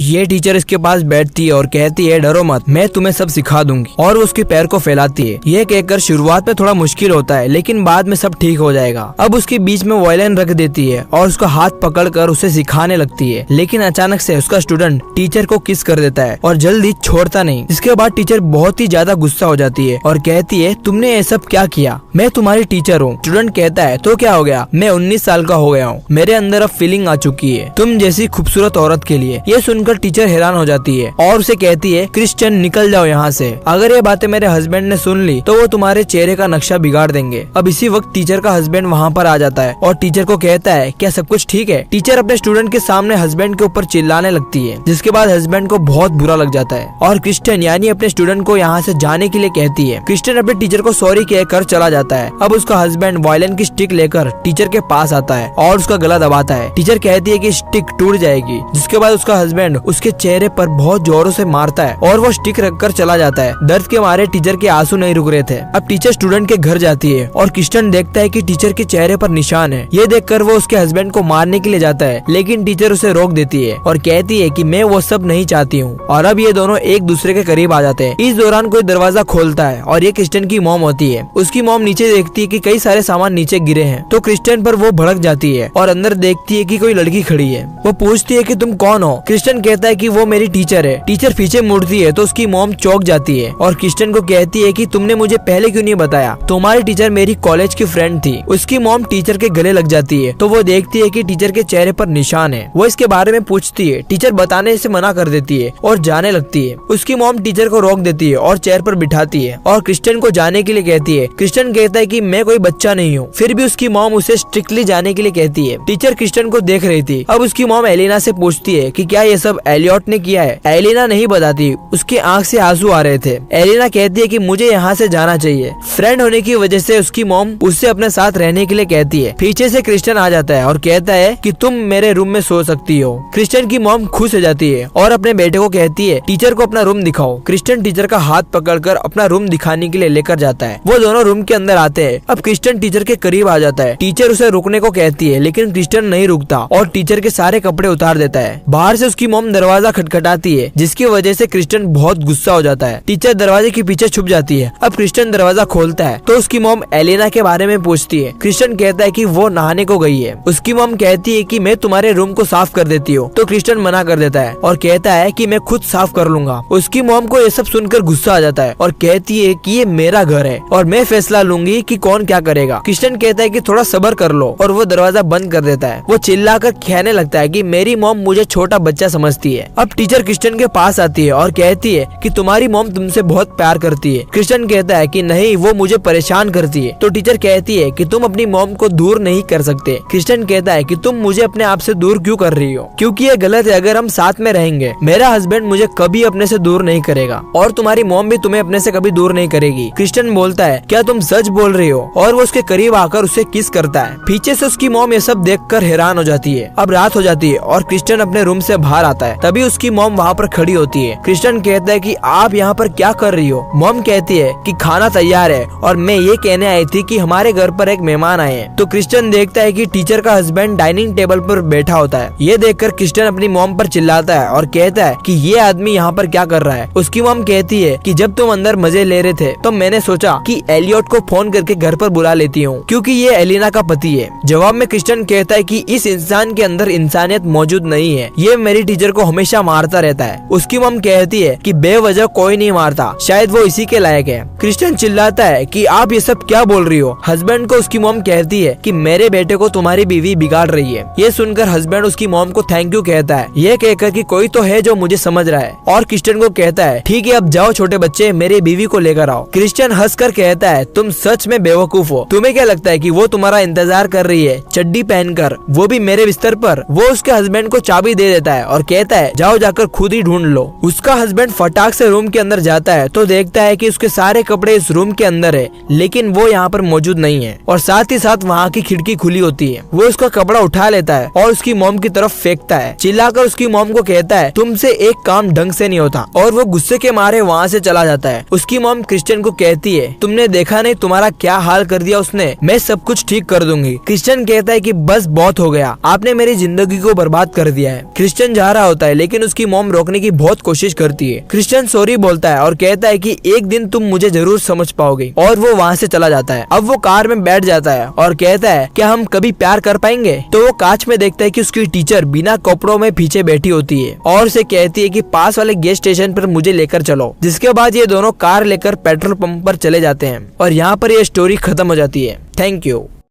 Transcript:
ये टीचर इसके पास बैठती है और कहती है डरो मत, मैं तुम्हें सब सिखा दूंगी, और वो उसके पैर को फैलाती है। ये कहकर शुरुआत में थोड़ा मुश्किल होता है लेकिन बाद में सब ठीक हो जाएगा। अब उसके बीच में वायलिन रख देती है और उसका हाथ पकड़कर उसे सिखाने लगती है, लेकिन अचानक से उसका स्टूडेंट टीचर को किस कर देता है और जल्दी छोड़ता नहीं। इसके बाद टीचर बहुत ही ज्यादा गुस्सा हो जाती है और कहती है तुमने ये सब क्या किया, मैं तुम्हारी टीचर हूँ। स्टूडेंट कहता है तो क्या हो गया, मैं 19 साल का हो गया हूँ, मेरे अंदर अब फीलिंग आ चुकी है तुम जैसी खूबसूरत औरत के लिए। ये सुनकर टीचर हैरान हो जाती है और उसे कहती है क्रिश्चियन निकल जाओ यहाँ से, अगर ये बातें मेरे हस्बैंड ने सुन ली तो वो तुम्हारे चेहरे का नक्शा बिगाड़ देंगे। अब इसी वक्त टीचर का हस्बैंड वहाँ पर आ जाता है और टीचर को कहता है क्या सब कुछ ठीक है। टीचर अपने स्टूडेंट के सामने हस्बैंड के ऊपर चिल्लाने लगती है, जिसके बाद हस्बैंड को बहुत बुरा लग जाता है और क्रिश्चियन यानी अपने स्टूडेंट को यहाँ से जाने के लिए कहती है। क्रिश्चियन अपने टीचर को सॉरी कहकर चला जाता है। अब उसका हस्बैंड वायलिन की स्टिक लेकर टीचर के पास आता है और उसका गला दबाता है। टीचर कहती है कि स्टिक टूट जाएगी, जिसके बाद उसका हस्बैंड उसके चेहरे पर बहुत जोरों से मारता है और वो स्टिक रखकर चला जाता है। दर्द के मारे टीचर के आंसू नहीं रुक रहे थे। अब टीचर स्टूडेंट के घर जाती है और क्रिश्चियन देखता है कि टीचर के चेहरे पर निशान है। ये देखकर वो उसके हस्बैंड को मारने के लिए जाता है, लेकिन टीचर उसे रोक देती है और कहती है कि मैं वो सब नहीं चाहती हूँ। और अब ये दोनों एक दूसरे के करीब आ जाते हैं। इस दौरान कोई दरवाजा खोलता है और ये क्रिश्चियन की मॉम होती है। उसकी मॉम नीचे देखती है कि कई सारे सामान नीचे गिरे हैं, तो क्रिश्चियन पर वो भड़क जाती है और अंदर देखती है कि कोई लड़की खड़ी है। वो पूछती है कि तुम कौन हो। क्रिश्चियन कहता है कि वो मेरी टीचर है। टीचर पीछे मुड़ती है तो उसकी मॉम चौंक जाती है और क्रिश्चियन को कहती है कि तुमने मुझे पहले क्यों नहीं बताया, तुम्हारी टीचर मेरी कॉलेज की फ्रेंड थी। उसकी मॉम टीचर के गले लग जाती है तो वो देखती है कि टीचर के चेहरे पर निशान है। वो इसके बारे में पूछती है, टीचर बताने से मना कर देती है और जाने लगती है। उसकी मॉम टीचर को रोक देती है और चेयर पर बिठाती है और क्रिश्चियन को जाने के लिए कहती है। क्रिश्चियन कहता है कि मैं कोई बच्चा नहीं हूँ, फिर भी उसकी मॉम उसे स्ट्रिक्टली जाने के लिए कहती है। टीचर क्रिश्चियन को देख रही थी। अब उसकी मॉम एलिना से पूछती है कि क्या ये सब एलियट ने किया है। एलिना नहीं बताती, उसकी आंख से आंसू आ रहे थे। एलिना कहती है कि मुझे यहाँ से जाना चाहिए। फ्रेंड होने की वजह से उसकी मॉम उससे अपने साथ रहने के लिए कहती है। पीछे से क्रिश्चियन आ जाता है और कहता है कि तुम मेरे रूम में सो सकती हो। क्रिश्चियन की मॉम खुश हो जाती है और अपने बेटे को कहती है टीचर को अपना रूम दिखाओ। क्रिश्चियन टीचर का हाथ पकड़कर अपना रूम दिखाने के लिए लेकर जाता है। वो दोनों रूम के अंदर आते हैं। अब क्रिश्चियन टीचर के करीब आ जाता है। टीचर उसे रुकने को कहती है, लेकिन क्रिश्चियन नहीं रुकता और टीचर के सारे कपड़े उतार देता है। बाहर से उसकी मॉम दरवाजा खटखटाती है, जिसकी वजह से क्रिश्चियन बहुत गुस्सा हो जाता है। टीचर दरवाजे के पीछे छुप जाती है। अब क्रिश्चियन दरवाजा खोलता है तो उसकी मॉम एलिना के बारे में पूछती है। क्रिश्चियन कहता है कि वो नहाने को गई है। उसकी मॉम कहती है कि मैं तुम्हारे रूम को साफ कर देती हूँ, तो क्रिश्चियन मना कर देता है और कहता है कि मैं खुद साफ कर लूंगा। उसकी मॉम को ये सब सुनकर गुस्सा आ जाता है और कहती है कि ये मेरा घर है और मैं फैसला लूंगी कि कौन क्या करेगा। क्रिश्चियन कहता है कि थोड़ा सब्र कर लो और वो दरवाजा बंद कर देता है। वो चिल्लाकर कहने लगता है कि मेरी मॉम मुझे छोटा बच्चा समझती है। अब टीचर क्रिश्चियन के पास आती है और कहती है कि तुम्हारी मॉम तुमसे बहुत प्यार करती है। क्रिश्चियन कहता है कि नहीं, वो मुझे परेशान करती है। तो टीचर कहती है कि तुम अपनी मॉम को दूर नहीं कर सकते। क्रिश्चियन कहता है कि तुम मुझे अपने आप से दूर क्यों कर रही हो, क्योंकि ये गलत है। अगर हम साथ में रहेंगे मेरा हस्बैंड मुझे कभी अपने से दूर नहीं करेगा और तुम्हारी मॉम भी तुम्हें अपने से कभी दूर नहीं करेगी। क्रिश्चियन बोलता है क्या तुम सच बोल रही हो, और वो उसके करीब आकर उसे किस करता है। पीछे से उसकी मॉम ये सब देखकर हैरान हो जाती है। अब रात हो जाती है और क्रिश्चियन अपने रूम से बाहर आता है। तभी उसकी मॉम वहाँ पर खड़ी होती है। क्रिश्चियन कहता है कि आप यहाँ पर क्या कर रही हो। मॉम कहती है कि खाना तैयार है और मैं ये कहने आई थी कि हमारे घर पर एक मेहमान आए हैं। तो क्रिश्चियन देखता है कि टीचर का हस्बैंड डाइनिंग टेबल पर बैठा होता है। ये देखकर क्रिश्चियन अपनी मॉम पर चिल्लाता है और कहता है कि ये आदमी यहाँ पर क्या कर रहा है। उसकी मॉम कहती है कि जब तुम अंदर मजे ले रहे थे तो मैंने सोचा कि एलियट को फोन करके घर पर बुला लेती हूँ, क्योंकि ये एलिना का पति है। जवाब में क्रिश्चियन कहता है कि इस इंसान के अंदर इंसानियत मौजूद नहीं है, ये मेरी टीचर को हमेशा मारता रहता है। उसकी मॉम कहती है कि बेवजह कोई नहीं मारता, शायद वो इसी के लायक है। क्रिश्चियन चिल्लाता है कि आप ये सब क्या बोल रही हो। हस्बैंड को उसकी मॉम कहती है कि मेरे बेटे को तुम्हारी बीवी बिगाड़ रही है। ये सुनकर हस्बैंड उसकी मॉम को थैंक यू कहता है, ये कहकर कि कोई तो है जो मुझे समझ रहा है। और क्रिश्चियन को कहता है ठीक है, अब जाओ छोटे बच्चे, मेरी बीवी को लेकर आओ। क्रिश्चियन हंसकर कहता है तुम सच में बेवकूफ हो। तुम्हें क्या लगता है कि वो तुम्हारा इंतजार कर रही है चड्डी पहनकर, वो भी मेरे बिस्तर पर। वो उसके हस्बैंड को चाबी दे देता है और कहता है जाओ जाकर खुद ही ढूंढ लो। उसका हस्बैंड फटाक से रूम के अंदर जाता है तो देखता है कि उसके सारे कपड़े इस रूम के अंदर है, लेकिन वो यहाँ पर मौजूद नहीं है और साथ ही साथ वहाँ की खिड़की खुली होती है। वो उसका कपड़ा उठा लेता है और उसकी मॉम की तरफ फेंकता है। चिल्लाकर उसकी मॉम को कहता है तुमसे एक काम ढंग से नहीं होता, और वो गुस्से के मारे वहाँ से चला जाता है। उसकी मॉम क्रिश्चियन को कहती है तुमने देखा नहीं तुम्हारा क्या हाल कर दिया उसने, मैं सब कुछ ठीक कर दूंगी। क्रिश्चियन कहता है कि बस बहुत हो गया, आपने मेरी जिंदगी को बर्बाद कर दिया है। क्रिश्चियन जा रहा होता होता है, लेकिन उसकी मॉम रोकने की बहुत कोशिश करती है। क्रिश्चियन सॉरी बोलता है और कहता है कि एक दिन तुम मुझे जरूर समझ पाओगे, और वो वहाँ से चला जाता है। अब वो कार में बैठ जाता है और कहता है क्या हम कभी प्यार कर पाएंगे। तो वो कांच में देखता है कि उसकी टीचर बिना कपड़ों में पीछे बैठी होती है और उसे कहती है कि पास वाले गैस स्टेशन पर मुझे लेकर चलो। जिसके बाद ये दोनों कार लेकर पेट्रोल पंप पर चले जाते हैं और यहाँ पर ये स्टोरी खत्म हो जाती है। Thank you.